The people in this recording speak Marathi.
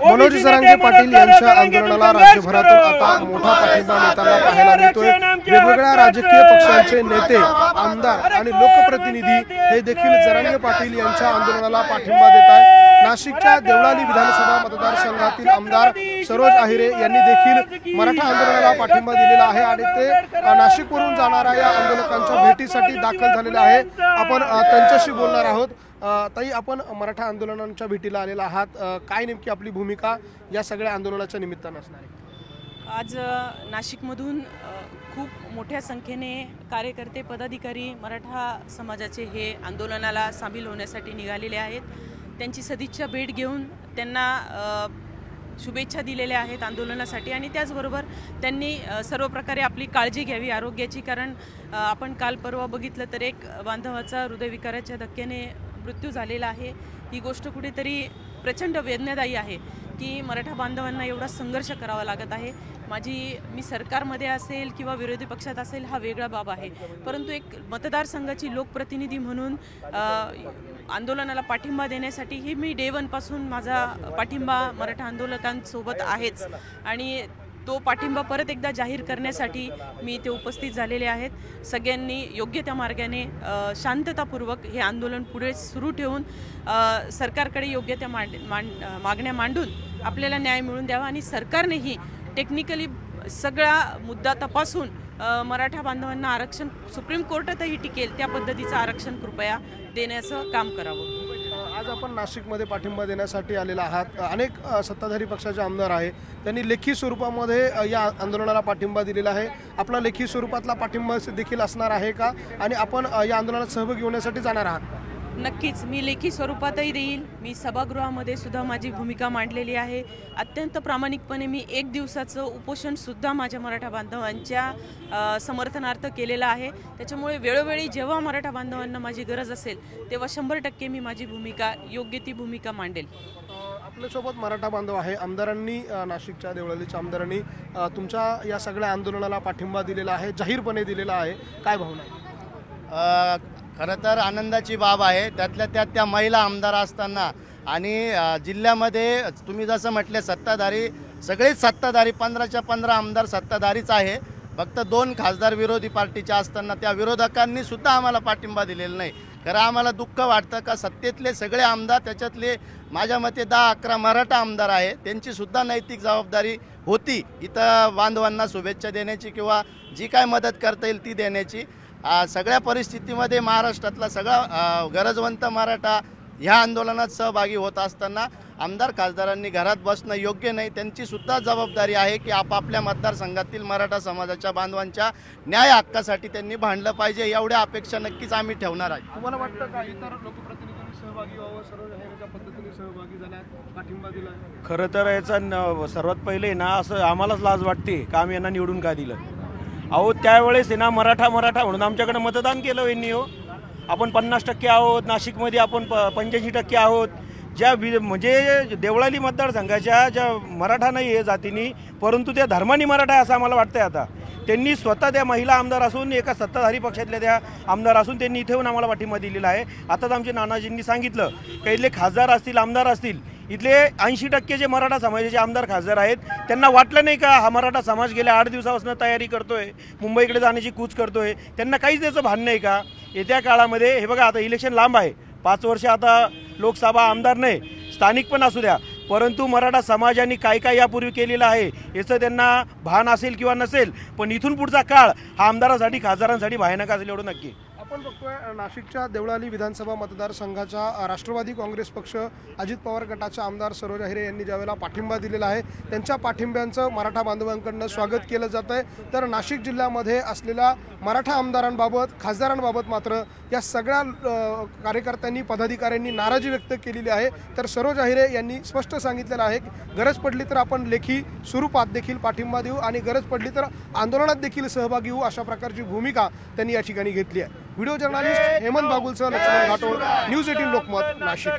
मनोज जरांगे पाटील यांच्या आंदोलनाला राज्यभरातून आता मोठा पाठिंबा मिळताना पाहायला मिळतोय। वेगवेगळ्या राजकीय पक्षांचे नेते, आमदार आणि लोकप्रतिनिधी हे देखील जरांगे पाटील यांच्या आंदोलनाला पाठिंबा देत आहेत। नाशिकच्या देवळाली विधानसभा मतदारसंघातील आमदार सरोज आहिरे यांनी देखील मराठा आंदोलनाला पाठिंबा दिलेला आहे आणि ते नाशिकवरून जाणाऱ्या या आंदोलकांच्या भेटीसाठी दाखल झालेले आहे। आपण त्यांच्याशी बोलणार आहोत। ताई, आपण मराठा आंदोलनांच्या भेटीला आलेला आहात, काय नेमकी आपली भूमिका या सगळ्या आंदोलनाच्या निमित्तानं असणार आहे? आज नाशिकमधून खूप मोठ्या संख्येने कार्यकर्ते, पदाधिकारी मराठा समाजाचे हे आंदोलनाला सामील होण्यासाठी निघालेले आहेत। त्यांची सदिच्छा भेट घेऊन त्यांना शुभेच्छा दिलेल्या आहेत आंदोलनासाठी आणि त्याचबरोबर त्यांनी सर्व प्रकारे आपली काळजी घ्यावी आरोग्याची, कारण आपण काल परवा बघितलं तर एक बांधवाचा हृदयविकाराच्या धक्क्याने मृत्यू झालेला आहे। ही गोष्ट कुठेतरी प्रचंड वेदनादायी आहे की मराठा बांधवांना एवढा संघर्ष करावा लागत आहे। मी सरकारमध्ये असेल किंवा विरोधी पक्षात असेल हा वेगळा बाब आहे, परंतु एक मतदारसंघाची लोकप्रतिनिधी म्हणून आंदोलनाला पाठिंबा देण्यासाठी ही मी डे 1 पासून माझा पाठिंबा मराठा आंदोलकांसोबत आहेच आणि तो पाठिंबा परत एकदा जाहीर करण्यासाठी मी इथे उपस्थित झालेले आहेत। सगळ्यांनी योग्य त्या मार्गाने शांततापूर्वक हे आंदोलन पुढे सुरू ठेवून सरकारकडे योग्य त्या मागण्या मांडून आपल्याला न्याय मिळवून द्यावा आणि सरकारनेही टेक्निकली सगळा मुद्दा तपासून मराठा बांधवांना आरक्षण सुप्रीम कोर्टातही टिकेल त्या पद्धतीचं आरक्षण कृपया देण्याचं काम करावं। आज आपण नाशिकमध्ये पाठिंबा देण्यासाठी आलेला आहात। अनेक सत्ताधारी पक्षाचे आमदार आहेत, त्यांनी लेखी स्वरूपामध्ये या आंदोलनाला पाठिंबा दिलेला आहे। आपला लेखी स्वरूपातला पाठिंबा देखील असणार आहे का आणि आपण या आंदोलनात सहभागी होण्यासाठी जाणार आहात? नक्कीच मी लेखी स्वरूपातही देईल। मी सभागृहामध्ये सुद्धा माझी भूमिका मांडलेली आहे। अत्यंत प्रामाणिकपणे मी 1 दिवसाचं उपोषण सुद्धा माझ्या मराठा बांधवांच्या समर्थनार्थ केलेलं आहे। त्याच्यामुळे वेळोवेळी जेव्हा मराठा बांधवांना माझी गरज असेल तेव्हा 100% मी माझी भूमिका योग्य ती भूमिका मांडेल। आपल्यासोबत मराठा बांधव आहे। आमदारांनी, नाशिकच्या देवळालीच्या आमदारांनी तुमच्या या सगळ्या आंदोलनाला पाठिंबा दिलेला आहे, जाहीरपणे दिलेला आहे, काय भावना आहे? खरं तर आनंदाची बाब आहे। त्यातल्या त्यात त्या महिला आमदार असताना आणि जिल्ह्यामध्ये तुम्ही जसं म्हटले सत्ताधारी, सगळेच सत्ताधारी 15च्या 15 आमदार सत्ताधारीच आहे। फक्त 2 खासदार विरोधी पार्टीचे असताना त्या विरोधकांनी सुद्धा आम्हाला पाठिंबा दिलेला नाही। खरं आम्हाला दुःख वाटतं का सत्तेतले सगळे आमदार, त्याच्यातले माझ्या मते 10-11 मराठा आमदार आहे, त्यांची सुद्धा नैतिक जबाबदारी होती इथं बांधवांना शुभेच्छा देण्याची किंवा जी काय मदत करता येईल ती देण्याची। सगळ्या परिस्थितीमध्ये महाराष्ट्रातला सगळा गरजवंत मराठा ह्या आंदोलनात सहभागी होत असताना आमदार खासदारांनी घरात बसणं योग्य नाही। त्यांची सुद्धा जबाबदारी आहे की आपापल्या मतदारसंघातील मराठा समाजाच्या बांधवांच्या न्याय हक्कासाठी त्यांनी भांडलं पाहिजे, एवढ्या अपेक्षा नक्कीच आम्ही ठेवणार आहे। तुम्हाला वाटतं का इतर लोकप्रतिनिधींनी सहभागी व्हावं, सर्व ह्या पद्धतीने सहभागी झाल्यात, पाठिंबा दिला? खरं तर याचा सर्वात पहिले ना असं आम्हालाच लाज वाटते का आम्ही यांना निवडून का दिलं। अहो त्यावेळेस ना मराठा म्हणून आमच्याकडे मतदान केलं यांनी। हो, आपण 50% आहोत, नाशिकमध्ये आपण 85% आहोत। ज्या म्हणजे देवळाली मतदारसंघाच्या ज्या मराठा नाही आहे जातीनी, परंतु त्या धर्मानी मराठा आहे असं आम्हाला वाटतंय। आता त्यांनी स्वतः त्या महिला आमदार असून, एका सत्ताधारी पक्षातल्या त्या आमदार असून त्यांनी इथे येऊन आम्हाला पाठिंबा दिलेला आहे। आताच आमचे नानाजींनी सांगितलं काही इथले खासदार असतील, आमदार असतील, इथले 80% जे मराठा समाजाचे आमदार खासदार आहेत त्यांना वाटलं नाही का हा मराठा समाज गेल्या 8 दिवसापासून तयारी करतोय, मुंबईकडे जाण्याची कूच करतोय, त्यांना काहीच त्याचं भान नाही का? येत्या काळामध्ये हे बघा, आता इलेक्शन लांब आहे, 5 वर्ष आता लोकसभा आमदार नाही, स्थानिक पण असू द्या, परंतु मराठा समाजाने काय काय यापूर्वी केलेलं आहे याचं त्यांना भान असेल किंवा नसेल, पण इथून पुढचा काळ हा आमदारांसाठी, खासदारांसाठी भयानक असेल एवढं नक्की। आपण बघतोय नाशिकच्या देवळाली विधानसभा मतदारसंघाच्या राष्ट्रवादी काँग्रेस पक्ष, अजित पवार गटाच्या आमदार सरोज आहिरे यांनी ज्यावेळेला पाठिंबा दिलेला आहे त्यांच्या पाठिंब्यांचं मराठा बांधवांकडून स्वागत केलं जात आहे। तर नाशिक जिल्ह्यामध्ये असलेल्या मराठा आमदारांबाबत, खासदारांबाबत मात्र या सगळ्या कार्यकर्त्यांनी, पदाधिकाऱ्यांनी नाराजी व्यक्त केलेली आहे। तर सरोज आहिरे यांनी स्पष्ट सांगितलेलं आहे गरज पडली तर आपण लेखी स्वरूपात देखील पाठिंबा देऊ आणि गरज पडली तर आंदोलनात देखील सहभागी होऊ, अशा प्रकारची भूमिका त्यांनी या ठिकाणी घेतली आहे। व्हिडिओ जर्नलिस्ट हेमंत बागुलसह लक्ष्मण घाटोळ, न्यूज 18 लोकमत, नाशिक।